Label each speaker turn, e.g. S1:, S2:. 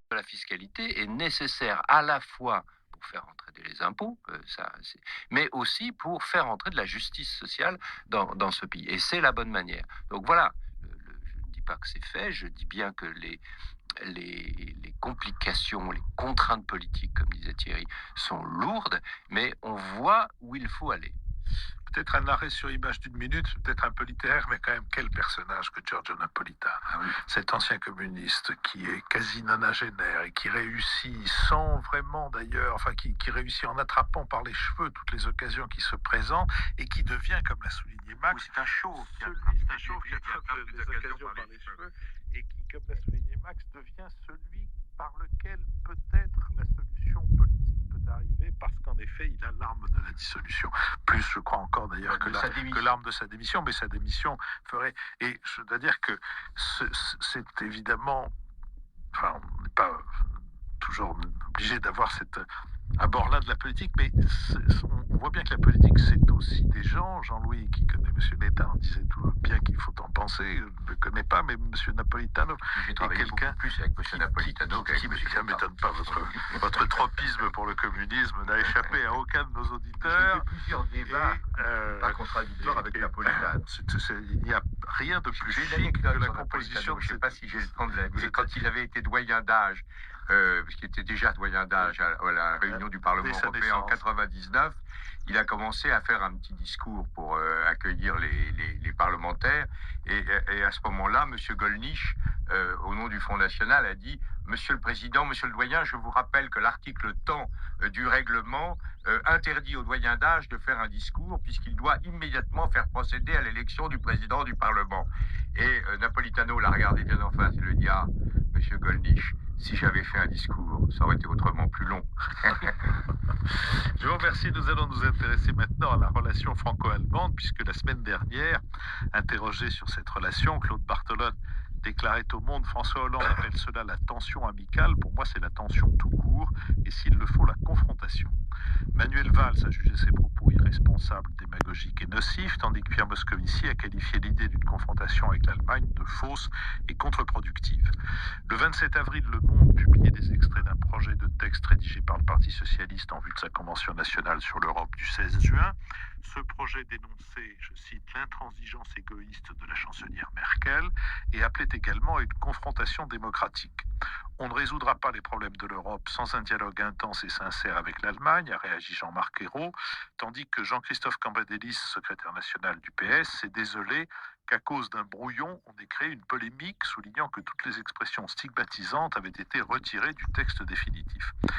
S1: de la fiscalité est nécessaire à la fois pour faire entrer les impôts, mais aussi pour faire entrer de la justice sociale dans ce pays. Et c'est la bonne manière. Donc voilà, je ne dis pas que c'est fait, je dis bien que les complications, les contraintes politiques, comme disait Thierry, sont lourdes, mais on voit où il faut aller.
S2: Peut-être un arrêt sur image d'une minute, peut-être un peu littéraire, mais quand même quel personnage que Giorgio Napolitano.
S1: Ah oui.
S2: Cet ancien communiste qui est quasi nonagénaire et qui réussit sans vraiment d'ailleurs, enfin qui réussit en attrapant par les cheveux toutes les occasions qui se présentent et qui devient, comme l'a souligné Max,
S1: Oui, c'est un chauve qui
S2: c'est un chauve qui attrape les occasions par les cheveux et qui, comme l'a souligné Max, devient celui par lequel peut-être la solution politique peut arriver parce qu'en effet, il a l'arme de la dissolution. Plus, je crois encore d'ailleurs que l'arme de sa démission, mais sa démission ferait. Et je dois dire que c'est évidemment. Enfin, on n'est pas toujours obligé d'avoir cet abord-là de la politique, mais on voit bien que la politique, c'est aussi des gens. Jean-Louis, qui connaît M. Létard, disait tout bien qu'il faut en penser. Je ne le connais pas, mais M. Napolitano
S1: J'ai
S2: est
S1: travaillé
S2: quelqu'un
S1: beaucoup plus avec M. Napolitano qu'avec M.
S2: ça ne m'étonne pas. Votre tropisme pour le communisme n'a échappé à aucun de nos
S1: J'ai
S2: auditeurs.
S1: fait plusieurs débats pas contradictoires avec Napolitano.
S2: Il n'y a rien de plus
S1: J'ai une
S2: chic que
S1: anecdote
S2: la
S1: sur
S2: composition.
S1: Napolitano, je ne sais pas si j'ai le temps de la dire. Quand il avait été doyen d'âge, parce qu'il était déjà doyen d'âge à la réunion du Parlement européen en 99, il a commencé à faire un petit discours pour accueillir les parlementaires. Et à ce moment-là, M. Gollnisch, au nom du Front National, a dit « Monsieur le Président, Monsieur le Doyen, je vous rappelle que l'article tant du règlement interdit au doyen d'âge de faire un discours puisqu'il doit immédiatement faire procéder à l'élection du président du Parlement. » Et Napolitano l'a regardé bien en face et lui dit « Ah, Monsieur Gollnisch, si j'avais fait un discours, ça aurait été autrement plus long. »
S2: Je vous remercie. Nous allons nous intéresser maintenant à la relation franco-allemande, puisque la semaine dernière, interrogé sur cette relation, Claude Barthelone déclarait au Monde: François Hollande appelle cela la tension amicale. Pour moi, c'est la tension tout court, et s'il le faut, la confrontation. Manuel Valls a jugé ses propos irresponsables, démagogiques et nocifs, tandis que Pierre Moscovici a qualifié l'idée d'une confrontation avec l'Allemagne de fausse et contre-productive. Le 27 avril, Le Monde publiait des extraits d'un projet de texte rédigé par le Parti socialiste en vue de sa convention nationale sur l'Europe du 16 juin. Ce projet dénonçait, je cite, l'intransigeance égoïste de la chancelière Merkel et appelait également à une confrontation démocratique. On ne résoudra pas les problèmes de l'Europe sans un dialogue intense et sincère avec l'Allemagne, a réagi Jean-Marc Ayrault, tandis que Jean-Christophe Cambadélis, secrétaire national du PS, s'est désolé qu'à cause d'un brouillon, on ait créé une polémique, soulignant que toutes les expressions stigmatisantes avaient été retirées du texte définitif. Le